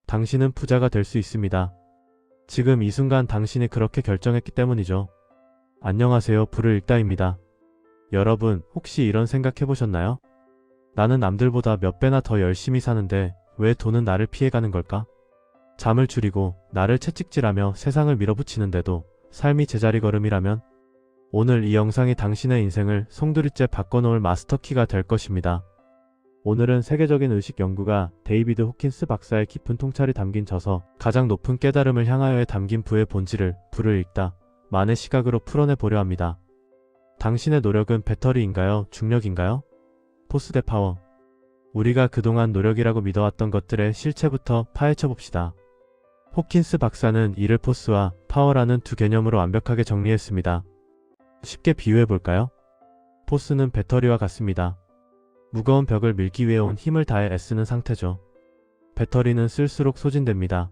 당신은 부자가 될 수 있습니다. 지금 이 순간 당신이 그렇게 결정했기 때문이죠. 안녕하세요, 불을 읽다입니다. 여러분, 혹시 이런 생각 해보셨나요? 나는 남들보다 몇 배나 더 열심히 사는데 왜 돈은 나를 피해가는 걸까? 잠을 줄이고 나를 채찍질하며 세상을 밀어붙이는데도 삶이 제자리 걸음이라면? 오늘 이 영상이 당신의 인생을 송두리째 바꿔놓을 마스터키가 될 것입니다. 오늘은 세계적인 의식 연구가 데이비드 호킨스 박사의 깊은 통찰이 담긴 저서 가장 높은 깨달음을 향하여에 담긴 부의 본질을 불을 읽다 만의 시각으로 풀어내 보려 합니다. 당신의 노력은 배터리인가요? 중력인가요? 포스 대 파워. 우리가 그동안 노력이라고 믿어왔던 것들의 실체부터 파헤쳐 봅시다. 호킨스 박사는 이를 포스와 파워라는 두 개념으로 완벽하게 정리했습니다. 쉽게 비유해 볼까요? 포스는 배터리와 같습니다. 무거운 벽을 밀기 위해 온 힘을 다해 애쓰는 상태죠. 배터리는 쓸수록 소진됩니다.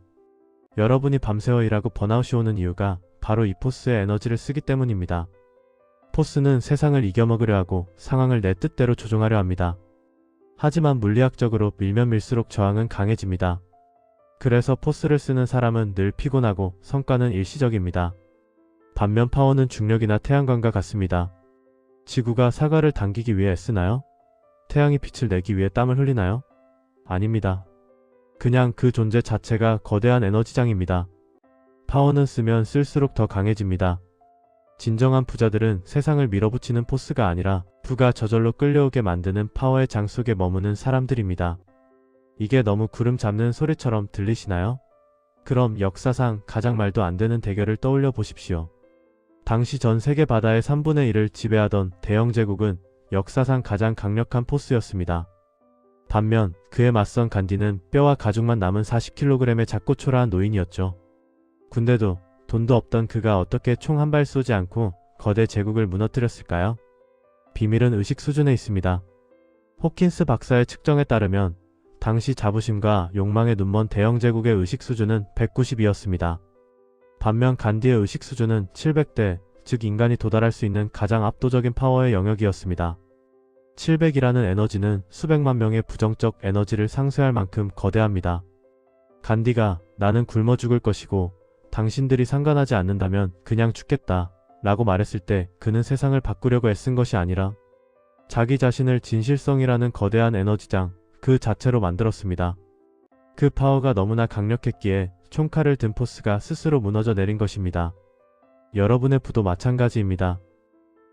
여러분이 밤새워 일하고 번아웃이 오는 이유가 바로 이 포스의 에너지를 쓰기 때문입니다. 포스는 세상을 이겨먹으려 하고 상황을 내 뜻대로 조종하려 합니다. 하지만 물리학적으로 밀면 밀수록 저항은 강해집니다. 그래서 포스를 쓰는 사람은 늘 피곤하고 성과는 일시적입니다. 반면 파워는 중력이나 태양광과 같습니다. 지구가 사과를 당기기 위해 애쓰나요? 태양이 빛을 내기 위해 땀을 흘리나요? 아닙니다. 그냥 그 존재 자체가 거대한 에너지장입니다. 파워는 쓰면 쓸수록 더 강해집니다. 진정한 부자들은 세상을 밀어붙이는 포스가 아니라 부가 저절로 끌려오게 만드는 파워의 장 속에 머무는 사람들입니다. 이게 너무 구름 잡는 소리처럼 들리시나요? 그럼 역사상 가장 말도 안 되는 대결을 떠올려 보십시오. 당시 전 세계 바다의 3분의 1을 지배하던 대영 제국은 역사상 가장 강력한 포스였습니다. 반면 그에 맞선 간디는 뼈와 가죽만 남은 40kg의 작고 초라한 노인이었죠. 군대도 돈도 없던 그가 어떻게 총 한 발 쏘지 않고 거대 제국을 무너뜨렸을까요? 비밀은 의식 수준에 있습니다. 호킨스 박사의 측정에 따르면 당시 자부심과 욕망에 눈먼 대영 제국의 의식 수준은 190이었습니다. 반면 간디의 의식 수준은 700대, 즉 인간이 도달할 수 있는 가장 압도적인 파워의 영역이었습니다. 700이라는 에너지는 수백만 명의 부정적 에너지를 상쇄할 만큼 거대합니다. 간디가 나는 굶어 죽을 것이고 당신들이 상관하지 않는다면 그냥 죽겠다 라고 말했을 때 그는 세상을 바꾸려고 애쓴 것이 아니라 자기 자신을 진실성이라는 거대한 에너지장 그 자체로 만들었습니다. 그 파워가 너무나 강력했기에 총칼을 든 포스가 스스로 무너져 내린 것입니다. 여러분의 부도 마찬가지입니다.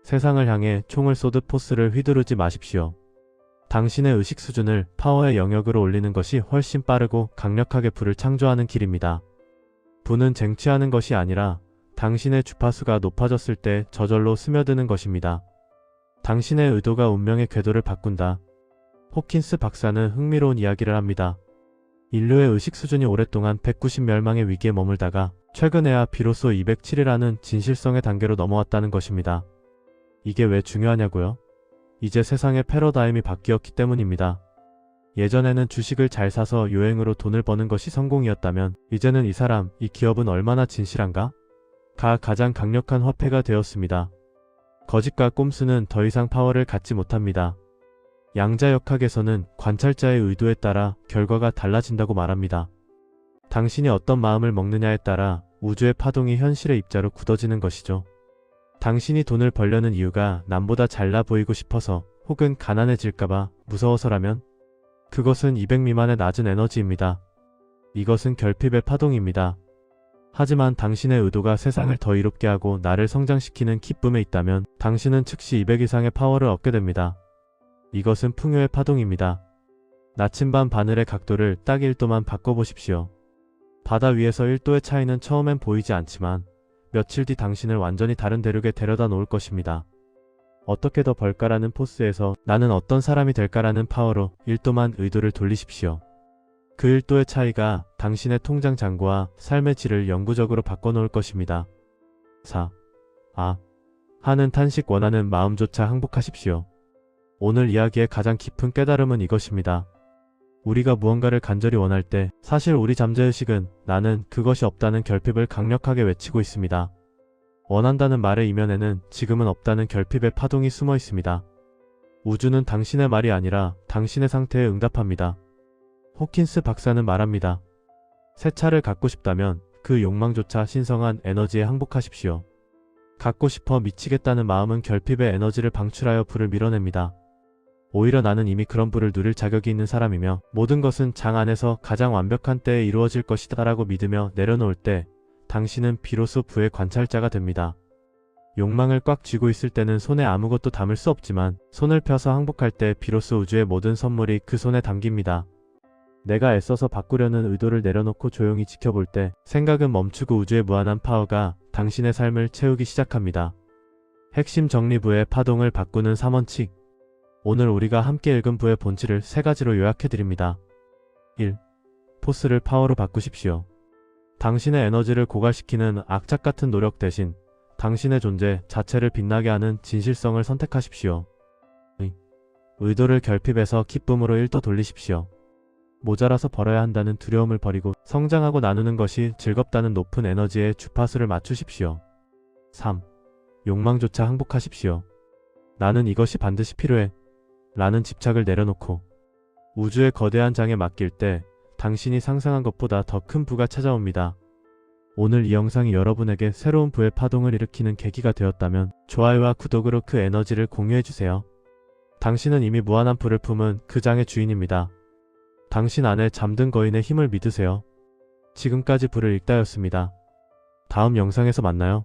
세상을 향해 총을 쏘듯 포스를 휘두르지 마십시오. 당신의 의식 수준을 파워의 영역으로 올리는 것이 훨씬 빠르고 강력하게 불을 창조하는 길입니다. 부는 쟁취하는 것이 아니라 당신의 주파수가 높아졌을 때 저절로 스며드는 것입니다. 당신의 의도가 운명의 궤도를 바꾼다. 호킨스 박사는 흥미로운 이야기를 합니다. 인류의 의식 수준이 오랫동안 190 멸망의 위기에 머물다가 최근에야 비로소 207이라는 진실성의 단계로 넘어왔다는 것입니다. 이게 왜 중요하냐고요? 이제 세상의 패러다임이 바뀌었기 때문입니다. 예전에는 주식을 잘 사서 요행으로 돈을 버는 것이 성공이었다면 이제는 이 사람, 이 기업은 얼마나 진실한가? 가 가장 강력한 화폐가 되었습니다. 거짓과 꼼수는 더 이상 파워를 갖지 못합니다. 양자역학에서는 관찰자의 의도에 따라 결과가 달라진다고 말합니다. 당신이 어떤 마음을 먹느냐에 따라 우주의 파동이 현실의 입자로 굳어지는 것이죠. 당신이 돈을 벌려는 이유가 남보다 잘나 보이고 싶어서 혹은 가난해질까봐 무서워서라면 그것은 200 미만의 낮은 에너지입니다. 이것은 결핍의 파동입니다. 하지만 당신의 의도가 세상을 더 이롭게 하고 나를 성장시키는 기쁨에 있다면 당신은 즉시 200 이상의 파워를 얻게 됩니다. 이것은 풍요의 파동입니다. 나침반 바늘의 각도를 딱 1도만 바꿔보십시오. 바다 위에서 1도의 차이는 처음엔 보이지 않지만 며칠 뒤 당신을 완전히 다른 대륙에 데려다 놓을 것입니다. 어떻게 더 벌까라는 포스에서 나는 어떤 사람이 될까라는 파워로 1도만 의도를 돌리십시오. 그 1도의 차이가 당신의 통장 잔고와 삶의 질을 영구적으로 바꿔놓을 것입니다. 4. 하는 탄식 원하는 마음조차 항복하십시오. 오늘 이야기의 가장 깊은 깨달음은 이것입니다. 우리가 무언가를 간절히 원할 때 사실 우리 잠재의식은 나는 그것이 없다는 결핍을 강력하게 외치고 있습니다. 원한다는 말의 이면에는 지금은 없다는 결핍의 파동이 숨어 있습니다. 우주는 당신의 말이 아니라 당신의 상태에 응답합니다. 호킨스 박사는 말합니다. 새 차를 갖고 싶다면 그 욕망조차 신성한 에너지에 항복하십시오. 갖고 싶어 미치겠다는 마음은 결핍의 에너지를 방출하여 불을 밀어냅니다. 오히려 나는 이미 그런 불을 누릴 자격이 있는 사람이며 모든 것은 장 안에서 가장 완벽한 때에 이루어질 것이다 라고 믿으며 내려놓을 때 당신은 비로소 부의 관찰자가 됩니다. 욕망을 꽉 쥐고 있을 때는 손에 아무것도 담을 수 없지만 손을 펴서 항복할 때 비로소 우주의 모든 선물이 그 손에 담깁니다. 내가 애써서 바꾸려는 의도를 내려놓고 조용히 지켜볼 때 생각은 멈추고 우주의 무한한 파워가 당신의 삶을 채우기 시작합니다. 핵심 정리부의 파동을 바꾸는 3원칙. 오늘 우리가 함께 읽은 부의 본질을 3가지로 요약해드립니다. 1. 포스를 파워로 바꾸십시오. 당신의 에너지를 고갈시키는 악착 같은 노력 대신 당신의 존재 자체를 빛나게 하는 진실성을 선택하십시오. 2. 의도를 결핍에서 기쁨으로 1도 돌리십시오. 모자라서 벌어야 한다는 두려움을 버리고 성장하고 나누는 것이 즐겁다는 높은 에너지의 주파수를 맞추십시오. 3. 욕망조차 항복하십시오. 나는 이것이 반드시 필요해 라는 집착을 내려놓고 우주의 거대한 장에 맡길 때 당신이 상상한 것보다 더 큰 부가 찾아옵니다. 오늘 이 영상이 여러분에게 새로운 부의 파동을 일으키는 계기가 되었다면 좋아요와 구독으로 그 에너지를 공유해주세요. 당신은 이미 무한한 불을 품은 그 장의 주인입니다. 당신 안에 잠든 거인의 힘을 믿으세요. 지금까지 불을 읽다였습니다. 다음 영상에서 만나요.